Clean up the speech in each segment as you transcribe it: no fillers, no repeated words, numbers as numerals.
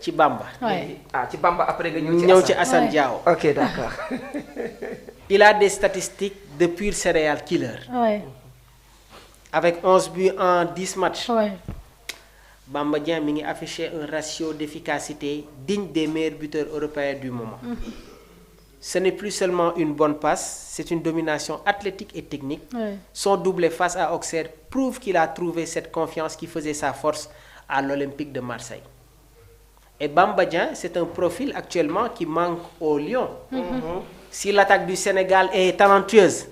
ci Bamba. ci Bamba après nga ñëw ci Assane Diao. Ok, d'accord. Il a des statistiques de pur serial killer. Ouais. Avec 11 buts en 10 matchs. Ouais. Bamba Dieng mi ngi affiché un ratio d'efficacité digne des meilleurs buteurs européens du moment. Ce n'est plus seulement une bonne passe, c'est une domination athlétique et technique. Ouais. Son doublé face à Auxerre prouve qu'il a trouvé cette confiance qui faisait sa force à l'Olympique de Marseille. Et Bamba Dieng, c'est un profil actuellement qui manque au Lyon. Si l'attaque du Sénégal est talentueuse,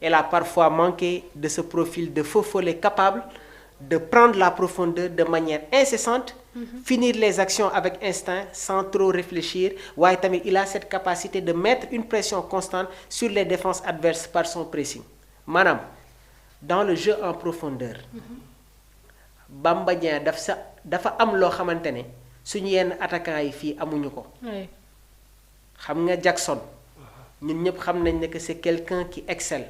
elle a parfois manqué de ce profil de faux follet capable de prendre la profondeur de manière incessante, finir les actions avec instinct sans trop réfléchir. Ouais, tamit, il a cette capacité de mettre une pression constante sur les défenses adverses par son pressing. Madame, dans le jeu en profondeur, Bamba Dieng dafa am loo xamante ne suñu yenn attaquants yi fii amuñu ko. xam nga Jackson ñun ñëpp xam nañ ne que c'est quelqu'un qui excelle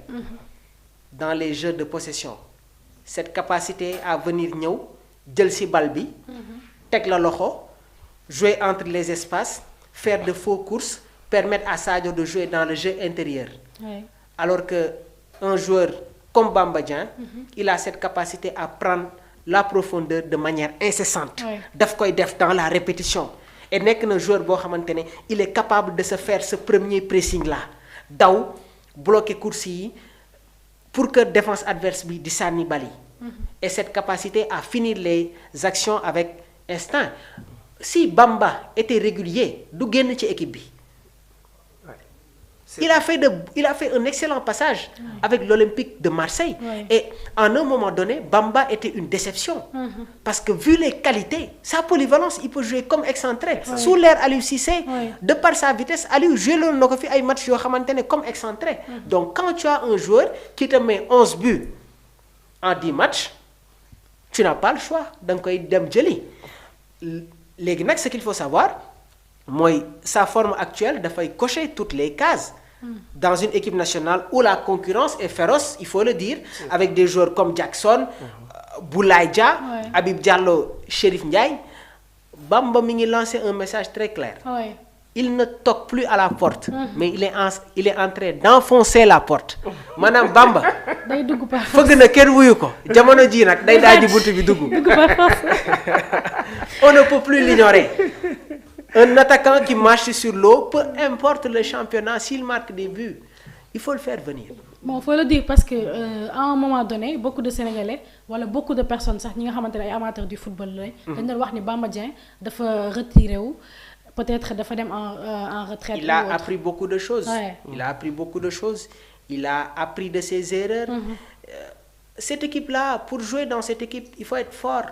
dans les jeux de possession. Cette capacité à venir ñëw jël ci bal bi teg la loxo jouer entre les espaces faire de faux courses permettre à Sadio de jouer dans le jeu intérieur. Alors que un joueur comme Bamba Dieng il a cette capacité à prendre la profondeur de manière incessante. daf koy def dans la répétition. Et nekk na joueur boo xamante ne il est capable de se faire ce premier pressing là daw bloquer course yi pour que défense adverse bi di sànni bal yi. Et cette capacité à finir les actions avec instinct. Si Bamba était régulier du génn ci équipe bi. Il a fait un excellent passage avec l'Olympique de Marseille. Et à un moment donné, Bamba était une déception. Parce que vu les qualités, sa polyvalence, il peut jouer comme excentré. Sous l'ère Aliou Cissé, de par sa vitesse, Aliou joué loolu na ko fi ay match yoo xamante ne comme excentré. Donc quand tu as un joueur qui te met 11 buts en 10 matchs, tu n'as pas le choix da nga koy dem jëli. Léegi nag ce qu'il faut savoir mooy sa forme actuelle dafay cocher toutes les cases. Dans une équipe nationale où la concurrence est féroce, il faut le dire, avec des joueurs comme Jackson, Boulaye Dia, Habib Diallo, Chérif Ndiaye, Bamba mi ngi lancé un message très clair. Il ne toque plus à la porte, mais il est en train d'enfoncer la porte. Maanaam Bamba day dugg par fëgg na kenn wuyu ko jamono ji nag day daal di buntu bi dugg. On ne peut plus l'ignorer. Un attaquant qui marche sur l'eau, peu importe le championnat, s'il marque des buts, il faut le faire venir. Bon, faut le dire parce que à un moment donné, beaucoup de Sénégalais wala beaucoup de personnes sax ñi nga xamante ne ay amateurs du football lañ. dañ doon wax ni Bamba Dieng dafa retiré wu, peut-être dafa dem en retraite. Il a appris beaucoup de choses. Ouais. Il a appris beaucoup de choses. Il a appris de ses erreurs. Cette équipe-là, pour jouer dans cette équipe, il faut être fort.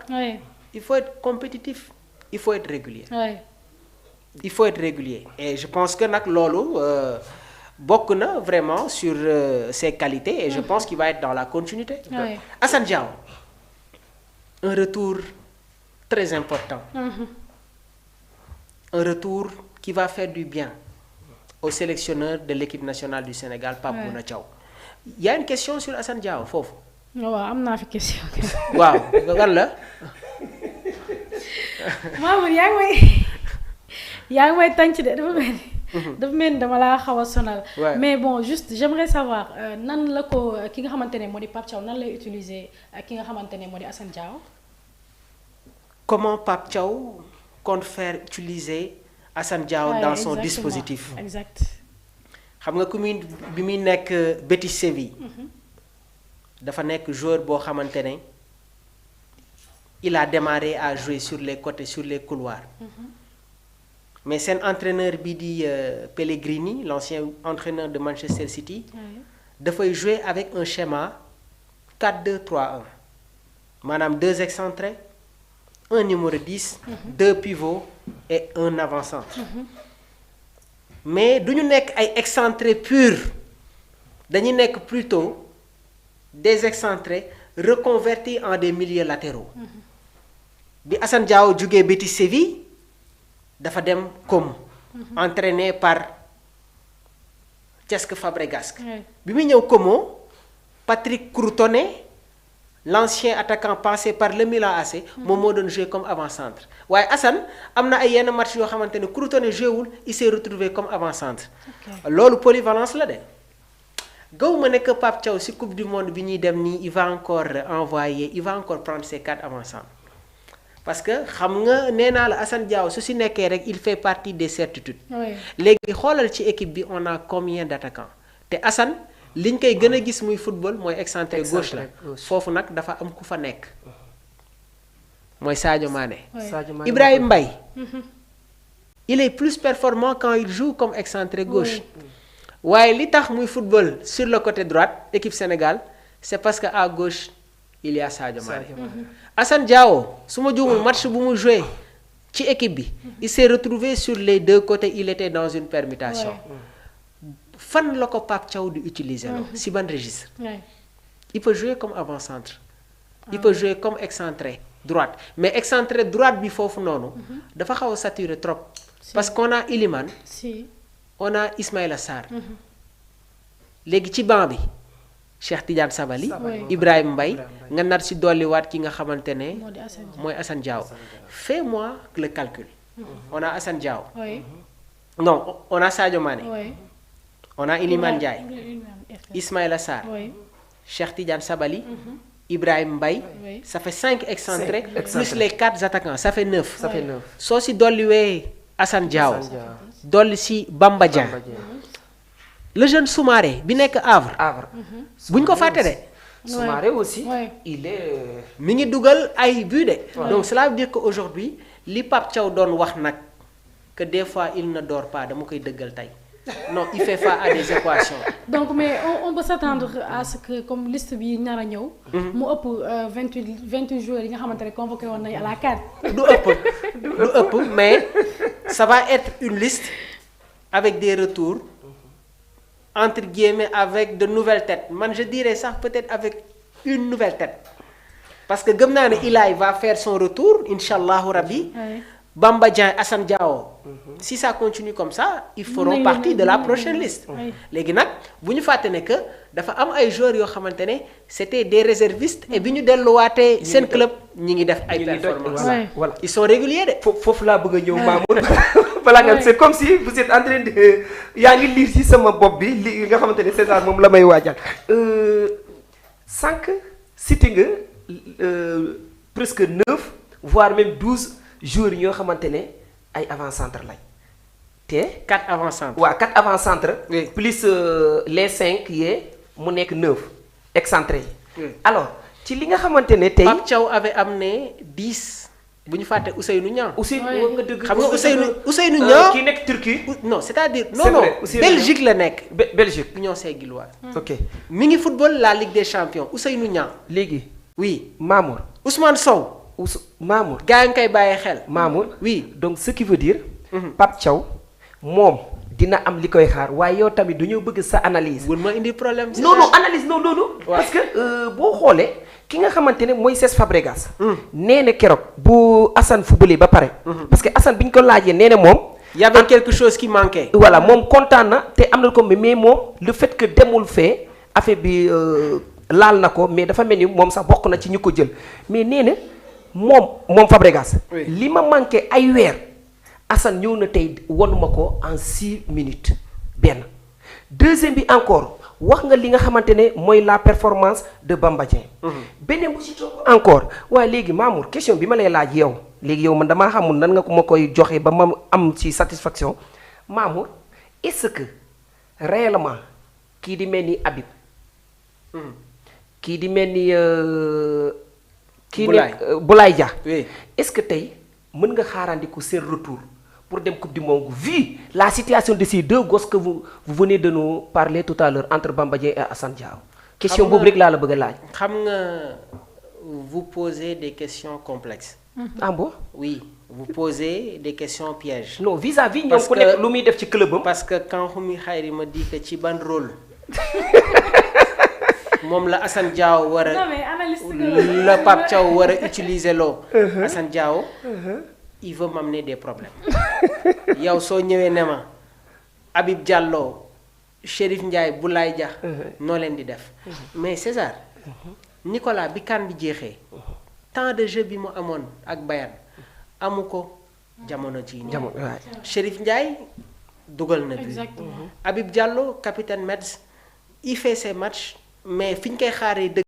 Il faut être compétitif. Il faut être régulier. Il faut être régulier. Et je pense que nag loolu bokk na vraiment sur ses qualités et je pense qu'il va être dans la continuité. Assane Diao, un retour très important. Un retour qui va faire du bien au sélectionneur de l'équipe nationale du Sénégal, Pape Bouna Thiaw. Il y a une question sur Assane Diao foofu. waaw am naa fi question. waaw lan la. Mamour yaa ngi may tànc de dafa mel ni dama laa xaw a sonal. Mais bon juste j'aimerais savoir nan la ko ki nga xamante ne moo di Pape Thiaw nan lay utiliser ki nga xamante ne moo di Assane Diao. Comment Pape Thiaw compte faire utiliser Assane Diao dans son dispositif. Exact. xam nga ku muy bi muy nekk Betis Séville. dafa nekk joueur boo xamante ne il a démarré à jouer sur les côtés sur les couloirs. Mais seen entraîneur bi di Pellegrini, l'ancien entraîneur de Manchester City, dafay jouer avec un schéma 4-2-3-1. Maanaam 2 excentrés, un numéro 10, 2 pivots et un avant-centre. Mais duñu nekk ay excentrés purs, dañuy nekk plutôt des excentrés reconvertis en des milieux latéraux. Bi Assane Diao jógee Betis Séville dafa dem Como, entraîné par Cesc Fabregas. Bi muy ñëw Como, Patrick Courtonnet l'ancien attaquant passé par le Milan AC moom moo doon jouer comme avant-centre waaye Assane am na ay yenn match yoo xamante ne Crotone joué wul il s'est retrouvé comme avant-centre loolu polyvalence la de gaw ma ne que Pape Thiaw ci coupe du monde bi ñuy dem nii il va encore prendre ses 4 avant-centres parce que xam nga nee naa la Assane Diao su ci nekkee rek il fait partie des certitudes léegi xoolal ci équipe bi on a combien d'attaquants te Assane liñ koy gën a gis muy football mooy excentré gauche la foofu nag dafa am ku fa nekk mooy Sadio Mané. Ibrahima Mbaye il est plus performant quand il joue comme excentré gauche waaye li tax muy football sur le côté droite équipe Sénégal c'est parce que à gauche il y a Sadio Mané. Assane Diao su ma juumul match bu mu joué ci équipe bi il s'est retrouvé sur les 2 côtés il était dans une permutation. fan la ko Pape Thiaw di utiliser loo si ban registre il peut jouer comme avant-centre il peut jouer comme excentré droite mais excentré droite bi foofu noonu dafa xaw a saturé trop parce qu'on a Iliman on a Ismaïla Sarr léegi ci banc bi Cheikh Tidiane Sabali Ibrahima Mbaye nga nar si dolliwaat ki nga xamante ne mooy Assane Diao fais-moi le calcul on a Assane Diao non on a Sadio Mané on a Iliman Ndiaye Ismaïla Sarr Cheikh Tidiane Sabali Ibrahima Mbaye ça fait 5 excentrés plus les 4 attaquants ça fait 9 soo si dolliwee Assane Diao dolli si Bamba Dieng le jeune Soumaré bi nekk Havre buñ ko fàtte de Soumaré aussi il est mi ngi dugal ay but de donc cela veut dire que aujourd'hui li Pape Thiaw doon wax nag que des fois il ne dort pas dama koy dëggal tey non il fait face à des équations. donc mais on peut s'attendre à ce que comme liste bi nar a ñëw. mu ëpp 28 joueurs yi nga xamante ne convoqué woon nañu à la CAN. du ëpp mais ça va être une liste avec des retours entre guillemets avec de nouvelles têtes man je dirais sax peut-être avec une nouvelle tête parce que gëm naa ne Ilaay va faire son retour incha allahu rabbi. Bamba Dieng Assane Diao si ça continue comme ça ils feront partie de la prochaine liste léegi nag bu ñu fàtte ne que dafa am ay joueurs yoo xamante ne c'était des réservistes et bi ñu delluwaatee seen club ñi ngi def ay performances voilà ils sont réguliers de foofu laa bëgg a ñëw Mamour balaa nga c'est comme si vous êtes en train de yaa ngi lire ci sama bopp bi li nga xamante ne César moom la may waajal sànq cité nga presque 9 voire même 12 joueurs yi ñoo xamante ne ay avant-centre lañ te 4 avant-centre waaw 4 avant-centre plus les 5 yee mu nekk 9 excentré yi alors ci li nga xamante ne tey Pape Thiaw avait amené 10 bu ñu fàtte Ousseynou Niang Ousseynou nga dëgg xam nga Ousseynou Niang kii nekk Turquie non c'est-à-dire non Belgique la nekk Belgique Union Saint-Gilloise ok mi ngi football la Ligue des Champions Ousseynou Niang léegi oui Mamour Ousmane Sow Mamour gaa ngi koy bàyyi xel Mamour oui donc ce qui veut dire Pape Thiaw moom dina am li koy xaar waaye yow tamit dañoo bëgg sa analyse wul ma indi problème non analyse non parce que boo xoolee ki nga xamante ne mooy Cesc Fabregas nee na keroog bu Assane footballé ba pare parce que Assane bi ñu ko laajee nee na moom y avait quelque chose qui manquait voilà moom kontaan na te am na ko mais moom le fait que demul fee affaire bi laal na ko mais dafa mel ni moom sax bokk na ci ñu ko jël mais nee na moom Fabregas li ma manqué ay weer Assane ñëw na tey wanuma ko en 6 minutes benn deuxième bi encore wax nga li nga xamante ne mooy la performance de Bamba Dieng beneen bu si toog encore waaye léegi Mamour question bi ma lay laaj yow léegi yow man damaa xamul nan nga ko ma koy joxe ba ma am ci satisfaction Mamour est-ce que réellement kii di mel ni Habib kii di mel ni kii nekk Boulaye Dia est-ce que tey mën nga xaarandiku seen retour pour dem coupe du monde vu la situation de ces deux gosses que vous venez de nous parler tout à l'heure entre Bamba Dieng et Assane Diao question boobu rek laa la bëgg a laaj xam nga vous posez des questions complexes ah bon oui vous posez des questions pièges non vis-à-vis ñoom ku nekk lu muy def ci club am parce que quand Xumi Xayri ma dit que ci ban rôle moom la Assane Diao war a la Pape Thiaw war a utiliser loo Assane Diao il veut m'amener des problèmes yow soo ñëwee ne ma Habib Diallo Chérif Ndiaye Boulaye Dia noo leen di def mais César Nicolas bi CAN bi jeexee temps de jeu bi mu amoon ak Bayern amu ko jamono ji nii. Chérif Ndiaye dugal na bi. Habib Diallo capitaine Metz il fait ses matchs mais fi ñu koy xaaree